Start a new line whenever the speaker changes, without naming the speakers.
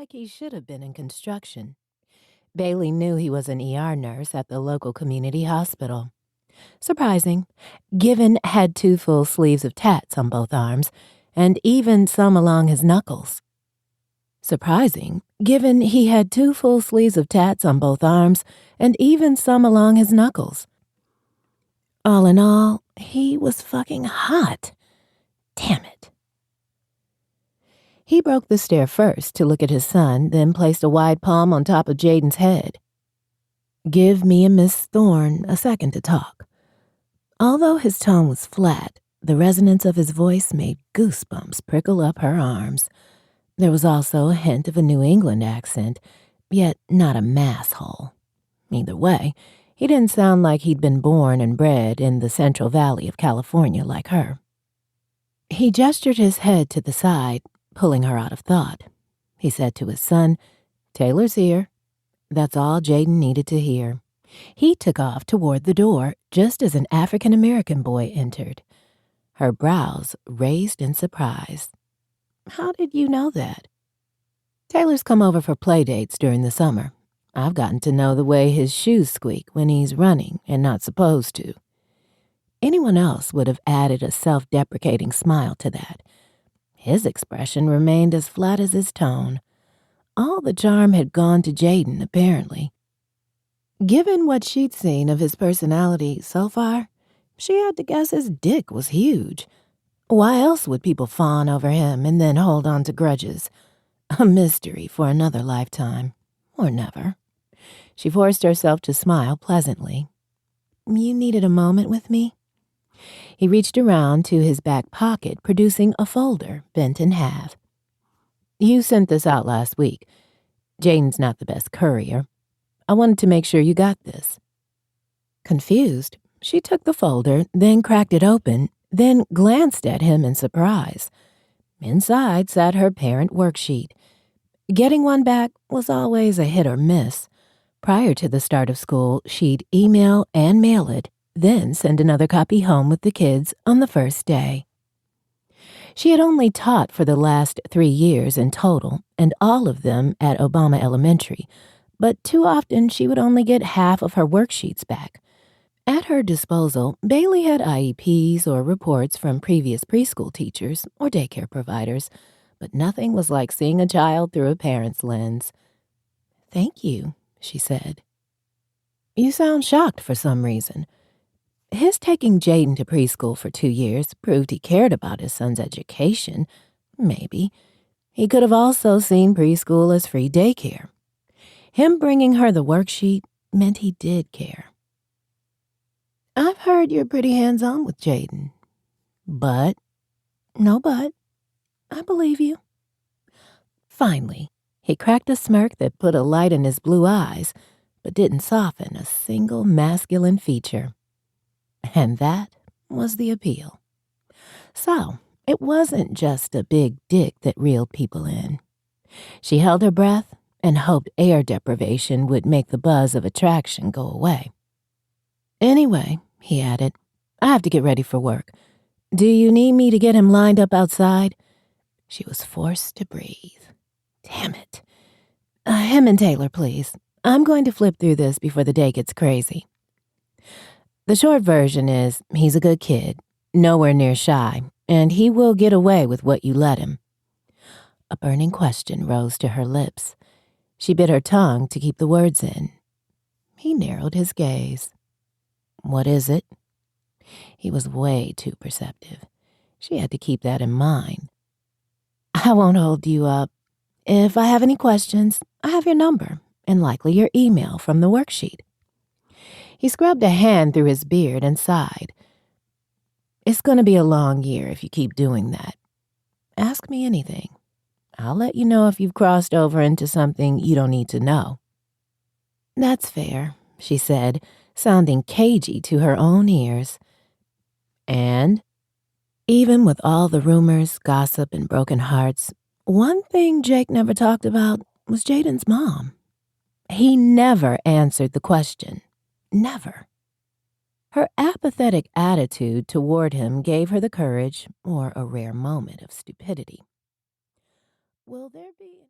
like he should have been in construction. Bailey knew he was an ER nurse at the local community hospital. Surprising, Given had 2 full sleeves of tats on both arms, and even some along his knuckles. Surprising, given he had 2 full sleeves of tats on both arms, and even some along his knuckles. All in all, he was fucking hot. Damn it. He broke the stair first to look at his son, then placed a wide palm on top of Jaden's head. Give me and Miss Thorne a second to talk. Although his tone was flat, the resonance of his voice made goosebumps prickle up her arms. There was also a hint of a New England accent, yet not a masshole. Either way, he didn't sound like he'd been born and bred in the Central Valley of California like her. He gestured his head to the side, pulling her out of thought. He said to his son, "Taylor's here." That's all Jaden needed to hear. He took off toward the door just as an African-American boy entered. Her brows raised in surprise. "How did you know that?" "Taylor's come over for play dates during the summer. I've gotten to know the way his shoes squeak when he's running and not supposed to." Anyone else would have added a self-deprecating smile to that. His expression remained as flat as his tone. All the charm had gone to Jaden, apparently. Given what she'd seen of his personality so far, she had to guess his dick was huge. Why else would people fawn over him and then hold on to grudges? A mystery for another lifetime. Or never. She forced herself to smile pleasantly. "You needed a moment with me?" He reached around to his back pocket, producing a folder bent in half. "You sent this out last week. Jaden's not the best courier. I wanted to make sure you got this." Confused, she took the folder, then cracked it open, then glanced at him in surprise. Inside sat her parent worksheet. Getting one back was always a hit or miss. Prior to the start of school, she'd email and mail it, then send another copy home with the kids on the first day. She had only taught for the last 3 years in total, and all of them at Obama Elementary, but too often she would only get half of her worksheets back. At her disposal, Bailey had IEPs or reports from previous preschool teachers or daycare providers, but nothing was like seeing a child through a parent's lens. "Thank you," she said. "You sound shocked for some reason." His taking Jaden to preschool for 2 years proved he cared about his son's education. Maybe. He could have also seen preschool as free daycare. Him bringing her the worksheet meant he did care. "I've heard you're pretty hands-on with Jaden." "But?" "No but. I believe you." Finally, he cracked a smirk that put a light in his blue eyes, but didn't soften a single masculine feature. And that was the appeal. So, it wasn't just a big dick that reeled people in. She held her breath and hoped air deprivation would make the buzz of attraction go away. "Anyway," he added, "I have to get ready for work. Do you need me to get him lined up outside?" She was forced to breathe. Damn it. Him and Taylor, please. I'm going to flip through this before the day gets crazy." The short version is, he's a good kid, nowhere near shy, and he will get away with what you let him. A burning question rose to her lips. She bit her tongue to keep the words in. He narrowed his gaze. "What is it?" He was way too perceptive. She had to keep that in mind. "I won't hold you up. If I have any questions, I have your number and likely your email from the worksheet." He scrubbed a hand through his beard and sighed. "It's going to be a long year if you keep doing that. Ask me anything. I'll let you know if you've crossed over into something you don't need to know." "That's fair," she said, sounding cagey to her own ears. And, even with all the rumors, gossip, and broken hearts, one thing Jake never talked about was Jaden's mom. He never answered the question. Never. Her apathetic attitude toward him gave her the courage, or a rare moment of stupidity. Will there be